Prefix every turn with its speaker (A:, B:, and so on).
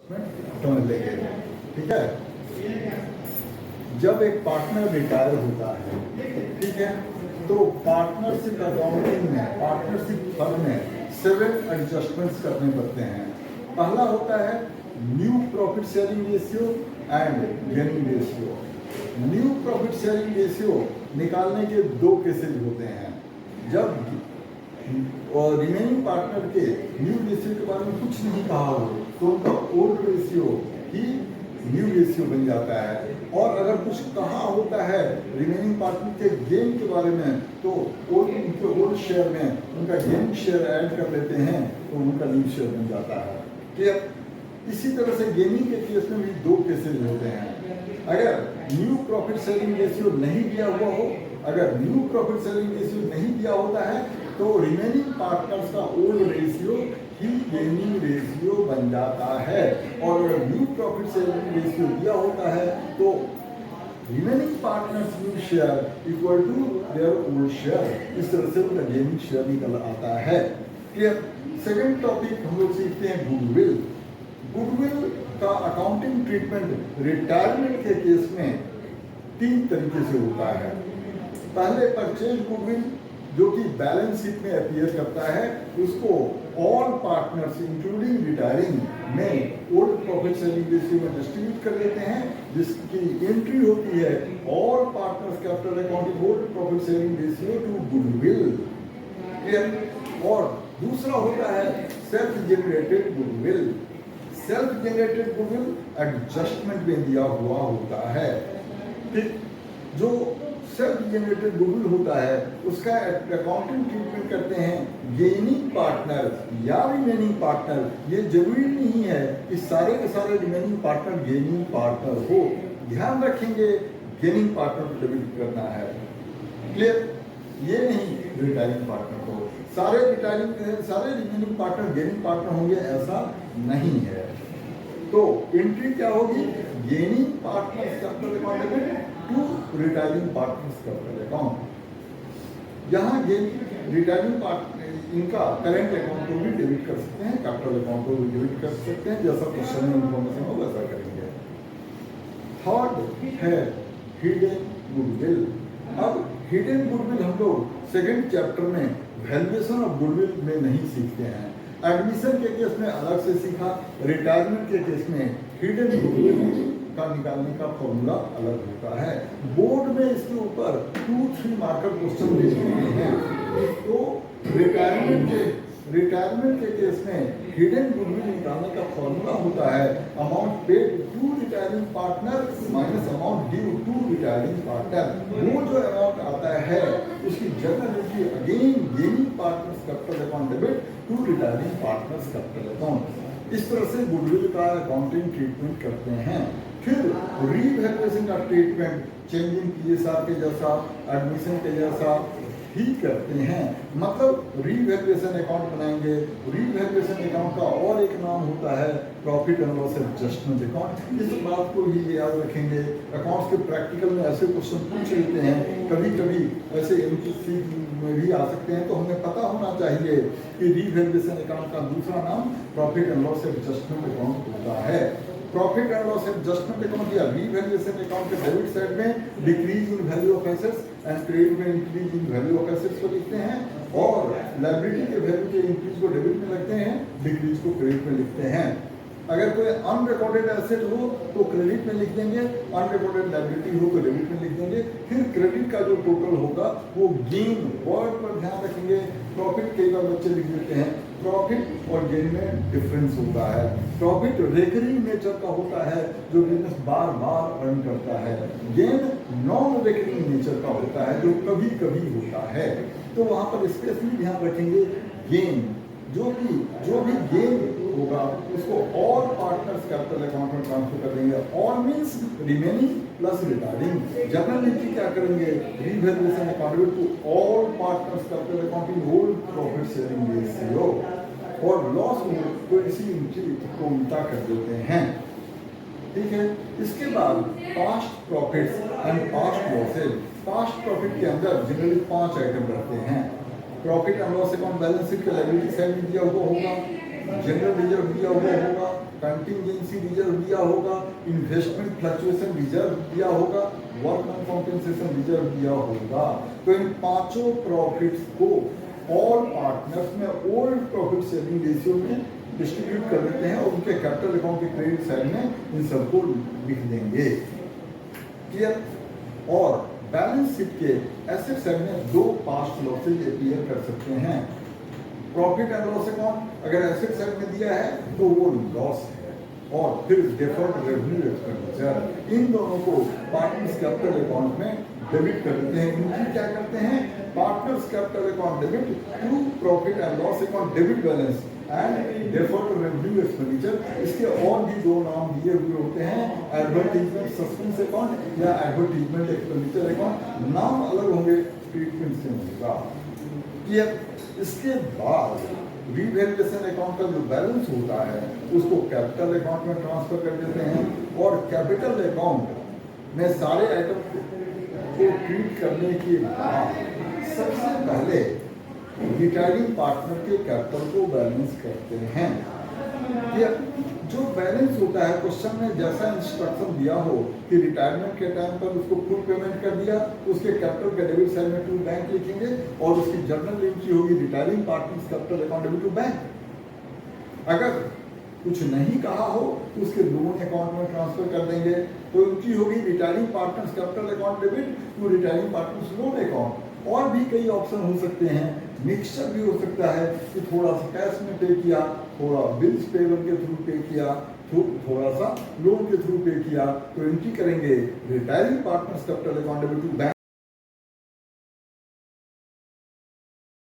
A: समझ लेंगे। ठीक है, जब एक पार्टनर रिटायर होता है, ठीक है, तो पार्टनरशिप अकाउंटिंग में, पार्टनरशिप फर्म में 7 एडजस्टमेंट्स करने पड़ते हैं। पहला होता है new profit sharing ratio and gaining ratio. New profit sharing ratio निकालने के 2 केसेज होते हैं। जब और रिमेनिंग पार्टनर के न्यू रेशियो के बारे में कुछ नहीं कहा हो तो उनका ओल्ड रेशियो ही न्यू रेशियो बन जाता है, और अगर कुछ कहा होता है रिमेनिंग पार्टनर के गेन के बारे में तो उनके ओल्ड शेयर में उनका गेन शेयर ऐड कर लेते हैं तो उनका न्यू शेयर बन जाता है। क्लियर? इसी तरह से गेनिंग के केस में भी 2 केसेज होते हैं। अगर न्यू प्रॉफिट शेयरिंग रेशियो नहीं दिया हुआ हो, अगर न्यू प्रॉफिट शेयरिंग रेशियो नहीं दिया होता है तो रिमेनिंग पार्टनर्स का ओल्ड रेशियो ही गेनिंग रेशियो बन जाता है, और अगर न्यू प्रॉफिट शेयरिंग रेशियो दिया होता है तो remaining partners new share equal to their old share. इस तरह से उनका गेनिंग शेयर निकल आता है। क्लियर? सेकंड टॉपिक हम लोग सीखते हैं गुडविल। गुडविल का अकाउंटिंग ट्रीटमेंट रिटायरमेंट के केस में 3 तरीके से होता है। पहले परचेज गुडविल जो कि बैलेंस शीट में अपीयर करता है, उसको ऑल पार्टनर्स इंक्लूडिंग रिटायरिंग में ओल्ड प्रॉफिट शेयरिंग रेशियो में डिस्ट्रीब्यूट कर देते हैं, जिसकी एंट्री होती है all partners capital accounting old profit sharing ratio two goodwill. और दूसरा होता है self generated goodwill. Self generated goodwill adjustment में दिया हुआ होता है। ठीक, जो सेल्फ जनरेटेड गुडविल होता है उसका अकाउंटिंग ट्रीटमेंट करते हैं गेनिंग पार्टनर या रिमेनिंग पार्टनर। ये जरूरी नहीं है कि सारे के सारे रिमेनिंग पार्टनर गेनिंग पार्टनर हो, ध्यान रखेंगे गेनिंग पार्टनर को डेबिट करना है। क्लियर? ये नहीं रिटायरिंग पार्टनर को, सारे रिमेनिंग पार्टनर गेनिंग पार्टनर होंगे ऐसा नहीं है। तो एंट्री क्या होगी? Gaining partners capital account debit to retiring partners capital account. यहाँ रिटायरिंग पार्टनर इनका करेंट अकाउंट को भी डेबिट कर सकते हैं, कैपिटल अकाउंट को भी डेबिट कर सकते हैं, जैसा क्वेश्चन में इंफॉर्मेशन हो वैसा करेंगे। थर्ड है हिडन गुडविल। अब हिडन गुडविल हम लोग सेकंड चैप्टर में वैल्यूएशन ऑफ गुडविल में नहीं सीखते हैं। एडमिशन के केस में अलग से सीखा, रिटायरमेंट के केस में हिडन गुडविल का निकालने का फॉर्मूला अलग होता है। बोर्ड में इसके ऊपर 2-3 मार्कर क्वेश्चन दे दिए हैं। तो रिटायरमेंट के केस में हिडन गुडविल निकालने का फॉर्मूला होता है amount paid to retiring partner minus amount due to retiring partner. वो जो अमाउंट आता है उसकी journal entry again gaining partners capital account debit to retiring partners capital account. इस तरह से गुडविल का अकाउंटिंग ट्रीटमेंट करते हैं। फिर रीवैल्यूएशन का ट्रीटमेंट चेंज इन पीएसआर के जैसा, एडमिशन के जैसा ही करते हैं। मतलब रीवैल्यूएशन अकाउंट बनाएंगे। रीवैल्यूएशन अकाउंट का और एक नाम होता है profit and loss adjustment account. इस बात को भी याद रखेंगे। अकाउंट्स के प्रैक्टिकल में ऐसे क्वेश्चन पूछ लेते हैं, कभी कभी ऐसे एमपीसी में भी आ सकते हैं, तो हमें पता होना चाहिए कि रीवैल्यूएशन अकाउंट का दूसरा नाम profit and loss adjustment account होता है। Profit and loss adjustment account या रीवैल्यूएशन अकाउंट के डेबिट साइड में decrease in value of assets and credit में increase in value of assets को लिखते हैं, और लायबिलिटी के वैल्यू के इंक्रीज को डेबिट में लिखते हैं, डिक्रीज को क्रेडिट में लिखते हैं। अगर कोई अनरिकॉर्डेड एसेट हो तो क्रेडिट में लिख देंगे, अनरिकॉर्डेड लायबिलिटी हो तो डेबिट में लिख देंगे। फिर क्रेडिट का जो टोटल होगा वो गेन वर्ड पर ध्यान रखेंगे। प्रॉफिट कई बार बच्चे लिख देते हैं, प्रॉफिट और गेन में डिफरेंस होता है। प्रॉफिट रिकरिंग नेचर का होता है जो बिजनेस बार बार अर्न करता है, गेन नॉन रिकरिंग नेचर का होता है जो कभी कभी होता है। तो वहां पर स्पेशली ध्यान रखेंगे गेन, जो भी गेन होगा उसको ऑल पार्टनर्स कैपिटल अकाउंट में ट्रांसफर कर देंगे। All means remaining plus retiring. Journal entry क्या करेंगे? Revaluation account to all partners capital accounting old profit sharing ratio, और लॉस हो तो इसी एंट्री को उल्टा कर देते हैं। ठीक है, इसके बाद past profits and past losses. Past profit के अंदर जनरली 5 आइटम रहते हैं। Profit and loss account balance sheet के लायबिलिटी साइड में दिया हुआ होगा, जनरल रिजर्व दिया हुआ होगा, कंटिंजेंसी रिजर्व दिया होगा, इन्वेस्टमेंट फ्लक्चुएशन रिजर्व दिया होगा, वर्क ऑन कॉम्पेंसेशन रिजर्व दिया होगा। तो इन पांचों प्रॉफिट्स को ऑल पार्टनर्स में ओल्ड प्रॉफिट शेयरिंग रेशियो में डिस्ट्रीब्यूट कर देते हैं और उनके कैपिटल अकाउंट के क्रेडिट साइड में इन सबको लिख देंगे। क्लियर? और बैलेंस शीट के एसेट साइड में दो पास्ट लॉसेज अपीयर कर सकते हैं। प्रॉफिट एंड लॉस अकाउंट अगर एसेट साइड में दिया है तो वो लॉस है, और फिर डिफर्ड रेवेन्यू एक्सपेंडिचर, इन दोनों को पार्टनर्स कैपिटल अकाउंट में डेबिट कर देते हैं। इनकी क्या करते हैं? Partners capital account debit to profit and loss account debit balance and deferred revenue expenditure. इसके और भी दो नाम दिए हुए होते हैं, एडवर्टीजमेंट सस्पेंस अकाउंट या एडवर्टीजमेंट एक्सपेंडिचर अकाउंट। नाम अलग होंगे, ट्रीटमेंट से होगा। क्लियर? इसके बाद रीवैल्यूएशन अकाउंट का जो बैलेंस होता है उसको कैपिटल अकाउंट में ट्रांसफर कर देते हैं, और कैपिटल अकाउंट में सारे आइटम को ट्रीट करने के बाद सबसे पहले रिटायरिंग पार्टनर के कैपिटल को बैलेंस करते हैं। ये जो बैलेंस होता है, क्वेश्चन में जैसा इंस्ट्रक्शन दिया हो कि रिटायरमेंट के टाइम पर उसको फुल पेमेंट कर दिया, तो उसके कैपिटल के डेबिट साइड में टू बैंक लिखेंगे और उसकी जर्नल एंट्री होगी retiring partners capital account debit to bank. अगर कुछ नहीं कहा हो तो उसके लोन अकाउंट में ट्रांसफर कर देंगे, तो उनकी होगी retiring partners capital account debit to retiring partners loan account. और भी कई ऑप्शन हो सकते हैं, मिक्सचर भी हो सकता है कि थोड़ा सा कैश में पे किया, थोड़ा बिल्स पेबल के थ्रू पे किया, थोड़ा सा लोन के थ्रू पे किया, तो एंट्री करेंगे retiring partners capital account debit to bank.